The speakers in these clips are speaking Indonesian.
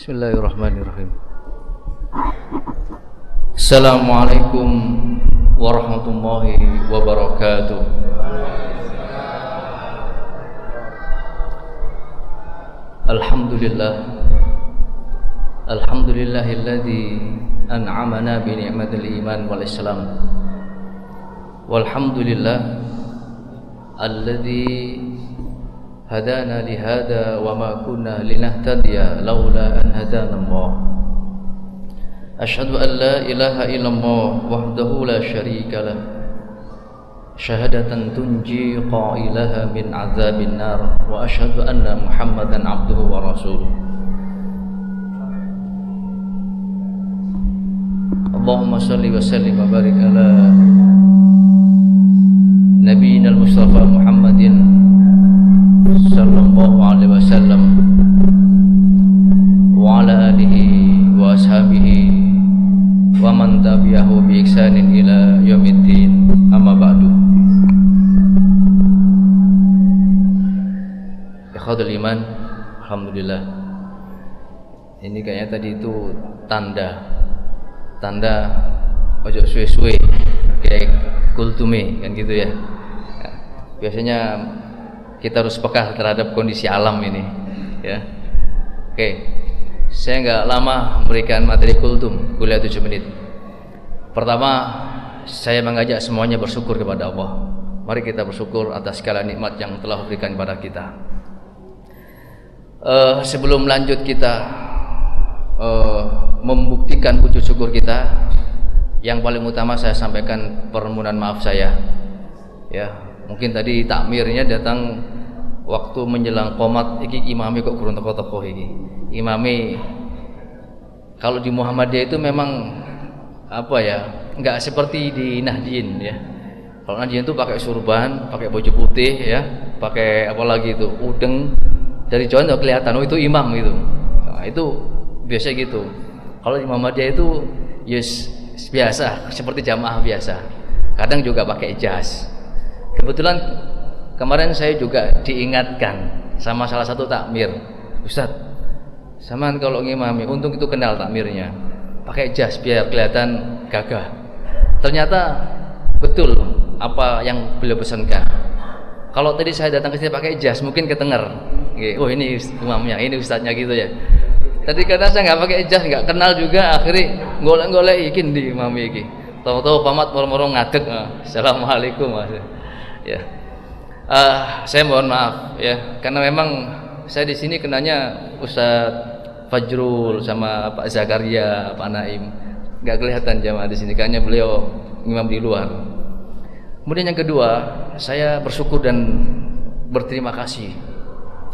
Bismillahirrahmanirrahim. Assalamualaikum warahmatullahi wabarakatuh. Alhamdulillah. Alhamdulillahilladzi an'amana bi ni'matil iman wal islam. Walhamdulillah alladzi hadana lihada wa ma kunna linahtadiya laula an hadana Allah. Asyhadu an la ilaha illallah wahdahu la syarika lah, syahadatan tunji qailaha min azabin nar, wa asyhadu anna Muhammadan abduhu wa rasuluh. Allahumma salli wa sallim wa barik ala nabiyina al-mustafa Muhammadin sallallahu alaihi wasallam wa ala alihi wa ashabihi wa man tabi'ahu bi ihsanin ila yaumiddin, amma ba'du. Ikhwatul iman, alhamdulillah. Ini kayaknya tadi itu tanda ojo suwe-suwe kayak kultume kan gitu ya. Biasanya kita harus peka terhadap kondisi alam ini ya. Oke, saya nggak lama memberikan materi kultum, kuliah 7 menit. Pertama, saya mengajak semuanya bersyukur kepada Allah. Mari kita bersyukur atas segala nikmat yang telah diberikan kepada kita. Sebelum lanjut kita membuktikan wujud syukur kita, yang paling utama saya sampaikan permohonan maaf saya ya. Mungkin tadi takmirnya datang waktu menjelang qomat, iki imami kok kurang tokoh-tokoh iki. Imami kalau di Muhammadiyah itu memang apa ya, enggak seperti di Nahdien ya. Kalau Nahdien itu pakai surban, pakai baju putih ya, pakai apa lagi itu, udeng, dari jauh udah kelihatan oh itu imam gitu. Nah, itu biasa gitu. Kalau di Muhammadiyah itu yes biasa, seperti jamaah biasa. Kadang juga pakai jas. Kebetulan kemarin saya juga diingatkan sama salah satu takmir, Ustaz, samaan kalau ngimami, untung itu kenal takmirnya, pakai jas biar kelihatan gagah. Ternyata betul apa yang beliau pesankan. Kalau tadi saya datang ke sini pakai jas, mungkin ketenger, oh ini imamnya, ini ustadznya gitu ya. Tadi karena saya nggak pakai jas, nggak kenal juga, akhirnya golek-golek ikin di imami iki. Tahu-tahu pamat moro-moro ngadeg. Assalamualaikum mas. Ya. Saya mohon maaf ya, karena memang saya di sini kenanya Ustadz Fajrul sama Pak Zakaria, Pak Naim, nggak kelihatan jamaah di sini, kayaknya beliau imam di luar. Kemudian yang kedua, saya bersyukur dan berterima kasih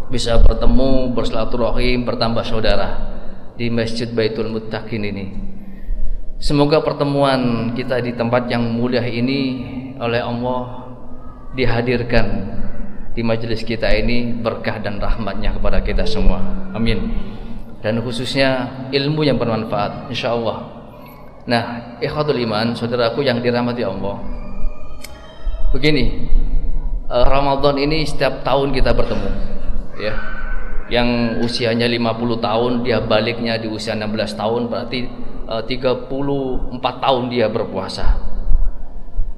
bisa bertemu, bersilaturahim, bertambah saudara di Masjid Baitul Muttaqin ini. Semoga pertemuan kita di tempat yang mulia ini oleh Allah dihadirkan di majelis kita ini berkah dan rahmatnya kepada kita semua, amin. Dan khususnya ilmu yang bermanfaat insyaallah. Nah, ikhwatul iman, saudaraku yang dirahmati Allah, begini, Ramadan ini setiap tahun kita bertemu ya. Yang usianya 50 tahun dia baliknya di usia 16 tahun, berarti 34 tahun dia berpuasa.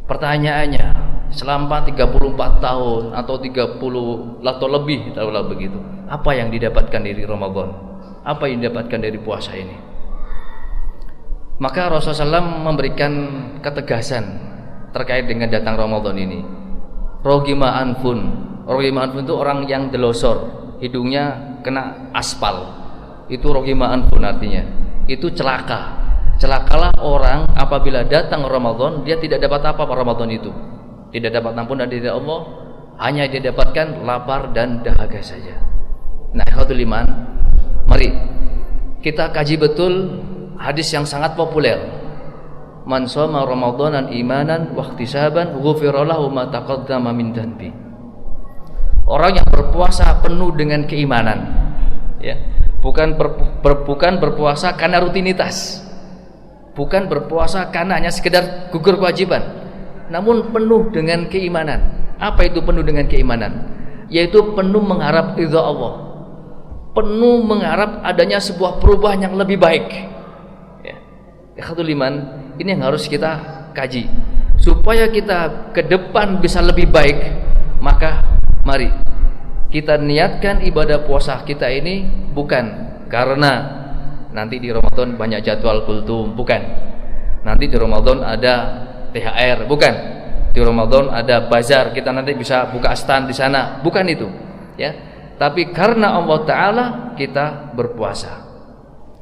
Pertanyaannya, selama 34 tahun atau 30 atau lebih tahulah begitu, apa yang didapatkan dari Ramadan? Apa yang didapatkan dari puasa ini? Maka Rasulullah SAW memberikan ketegasan terkait dengan datang Ramadan ini. Rogima anfun itu orang yang delosor, hidungnya kena aspal. Itu rogima anfun artinya, itu celaka. Celakalah orang apabila datang Ramadan dia tidak dapat apa-apa Ramadan itu. Tidak dapat ampunan dari Allah, hanya dia dapatkan lapar dan dahaga saja. Nah, ikhwatul iman, mari kita kaji betul hadis yang sangat populer. Man shoma ramadanan imanan wa ihtisaban ghufira lahu ma taqaddama min dhanbi. Orang yang berpuasa penuh dengan keimanan ya. Bukan berpuasa karena rutinitas. Bukan berpuasa karena hanya sekedar gugur kewajiban, namun penuh dengan keimanan. Apa itu penuh dengan keimanan? Yaitu penuh mengharap ridha Allah. penuh mengharap adanya sebuah perubahan yang lebih baik. Ya. Ikhwatul iman, ini yang harus kita kaji. Supaya kita ke depan bisa lebih baik, maka mari kita niatkan ibadah puasa kita ini bukan karena nanti di Ramadan banyak jadwal kultum, bukan. Nanti di Ramadan ada THR, bukan. Di Ramadan ada bazar, kita nanti bisa buka stand di sana, bukan itu, ya. Tapi karena Allah Ta'ala kita berpuasa.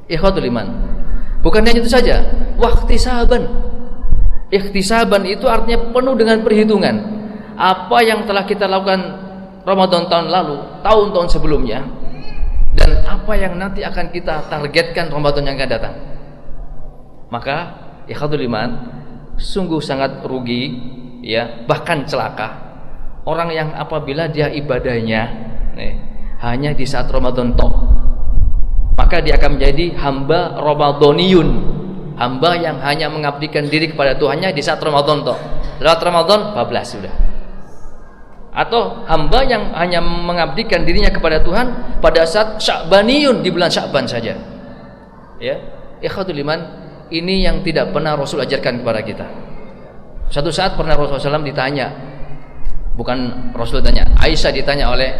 Ikhwatul iman, bukan hanya itu saja, wahtisaban. Ikhtisaban itu artinya penuh dengan perhitungan. Apa yang telah kita lakukan Ramadan tahun lalu, tahun-tahun sebelumnya, dan apa yang nanti akan kita targetkan Ramadan yang akan datang. Maka ikhwatul iman, sungguh sangat rugi, ya, bahkan celaka orang yang apabila dia ibadahnya hanya di saat Ramadan toh, maka dia akan menjadi hamba Ramadhaniyun, hamba yang hanya mengabdikan diri kepada Tuhannya di saat Ramadan toh. Lewat Ramadan bablas sudah. Atau hamba yang hanya mengabdikan dirinya kepada Tuhan pada saat Sya'baniyun, di bulan Sya'ban saja. Ya, ikhwatul iman, ini yang tidak pernah Rasul ajarkan kepada kita. Satu saat pernah Rasulullah SAW ditanya, bukan Rasul tanya, Aisyah ditanya oleh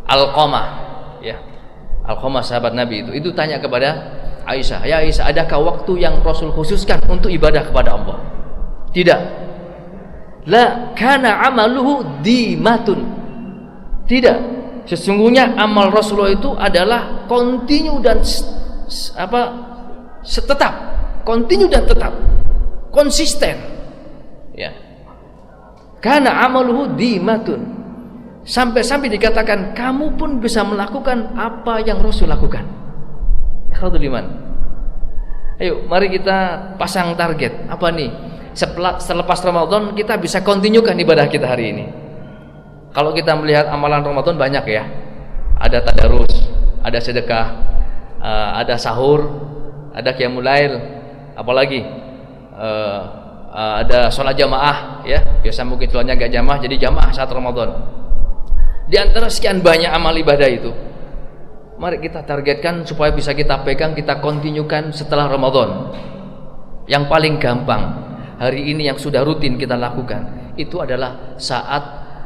Alqamah, ya, Alqamah sahabat Nabi itu tanya kepada Aisyah, ya Aisyah, adakah waktu yang Rasul khususkan untuk ibadah kepada Allah? Tidak. La kana amaluhu dimatun. Tidak. Sesungguhnya amal Rasulullah itu adalah kontinu dan tetap, kontinu dan tetap, konsisten. Ya. Kana amaluhu dimatun. Sampai-sampai dikatakan kamu pun bisa melakukan apa yang Rasul lakukan. Ikhwatul iman, ayo mari kita pasang target. Apa nih? Selepas Ramadan kita bisa kontinukan ibadah kita hari ini. Kalau kita melihat amalan Ramadan banyak ya, ada tadarus, ada sedekah, ada sahur, ada qiyamul lail, apalagi ada sholat jamaah, ya, biasa mungkin sholatnya gak jamaah, jadi jamaah saat Ramadan. Di antara sekian banyak amal ibadah itu, mari kita targetkan supaya bisa kita pegang, kita kontinukan setelah Ramadan. Yang paling gampang hari ini yang sudah rutin kita lakukan itu adalah saat,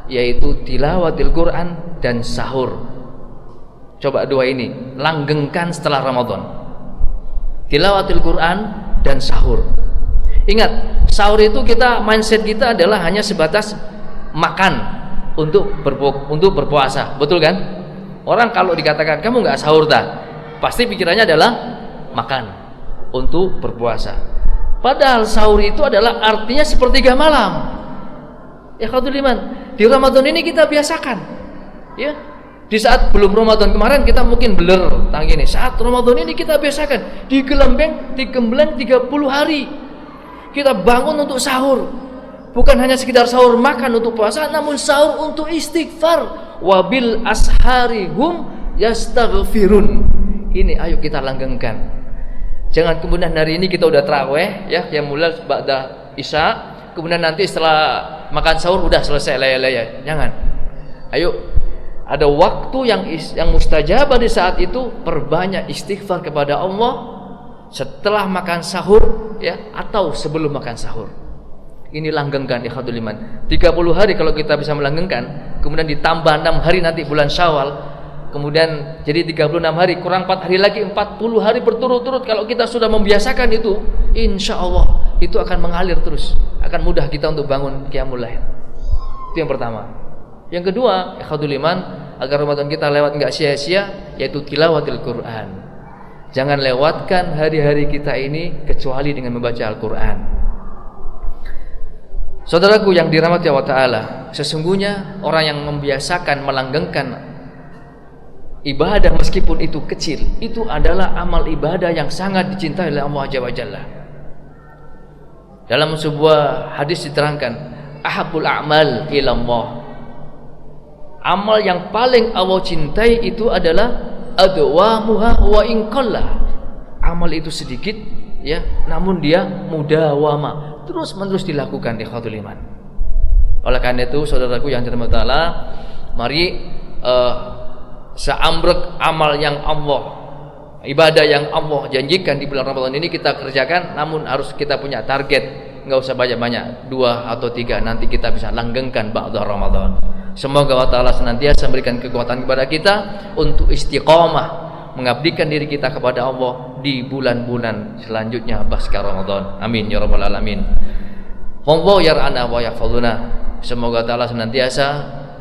yaitu tilawatil Quran dan sahur. Coba dua ini langgengkan setelah Ramadan, tilawatil Quran dan sahur. Ingat, sahur itu mindset kita adalah hanya sebatas makan untuk berpuasa, betul kan? Orang kalau dikatakan kamu nggak sahur pasti pikirannya adalah makan untuk berpuasa. Padahal sahur itu adalah artinya sepertiga malam. Ya khawatir iman, di Ramadan ini kita biasakan, ya. Di saat belum Ramadan kemarin kita mungkin blur tang gini. Saat Ramadan ini kita biasakan digembleng 30 hari. Kita bangun untuk sahur. Bukan hanya sekedar sahur makan untuk puasa, namun sahur untuk istighfar. Wabil asharihum yastaghfirun. Ini ayo kita langgengkan. Jangan kemudian hari ini kita udah tarawih, ya, yang mulai ba'da isya, kemudian nanti setelah makan sahur udah selesai laya-laya. Jangan. Ayo, ada waktu yang mustajabah di saat itu, perbanyak istighfar kepada Allah setelah makan sahur, ya, atau sebelum makan sahur. Ini langgengkan ikhwatul iman. 30 hari kalau kita bisa melanggengkan, kemudian ditambah 6 hari nanti bulan Syawal, kemudian jadi 36 hari, kurang 4 hari lagi, 40 hari berturut-turut. Kalau kita sudah membiasakan itu, insya Allah itu akan mengalir terus, akan mudah kita untuk bangun qiyamul lail. Itu yang pertama. Yang kedua, ikhwatul iman, agar Ramadan kita lewat enggak sia-sia, yaitu tilawatil Quran. Jangan lewatkan hari-hari kita ini kecuali dengan membaca Al-Quran. Saudaraku yang dirahmati Allah Ta'ala, sesungguhnya orang yang membiasakan melanggengkan ibadah meskipun itu kecil, itu adalah amal ibadah yang sangat dicintai oleh Allah Jalla. Dalam sebuah hadis diterangkan, ahabbul a'mal ilallah, amal yang paling Allah cintai itu adalah adwamuha wa in qalla. Amal itu sedikit, ya, namun dia mudawama, terus-menerus dilakukan di ikhwatul iman. Oleh karena itu, saudaraku yang dirahmati Allah, mari seambrek amal yang Allah, ibadah yang Allah janjikan di bulan Ramadan ini kita kerjakan, namun harus kita punya target, nggak usah banyak-banyak, 2 atau 3, nanti kita bisa langgengkan ba'da Ramadan. Semoga Allah Ta'ala senantiasa memberikan kekuatan kepada kita untuk istiqomah mengabdikan diri kita kepada Allah di bulan-bulan selanjutnya pasca Ramadan. Amin ya rabbal alamin. Wallahu yar'ana wa yahfazuna. Semoga Allah Ta'ala senantiasa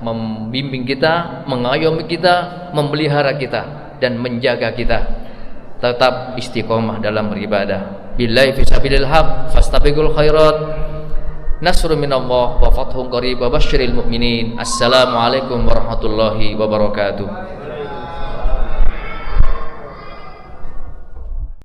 membimbing kita, mengayomi kita, memelihara kita dan menjaga kita tetap istiqomah dalam beribadah. Billahi fisabilil haq fastabiqul khairat. Nasrun minallah wa fathun qarib wa basyiril mu'minin. Assalamualaikum warahmatullahi wabarakatuh.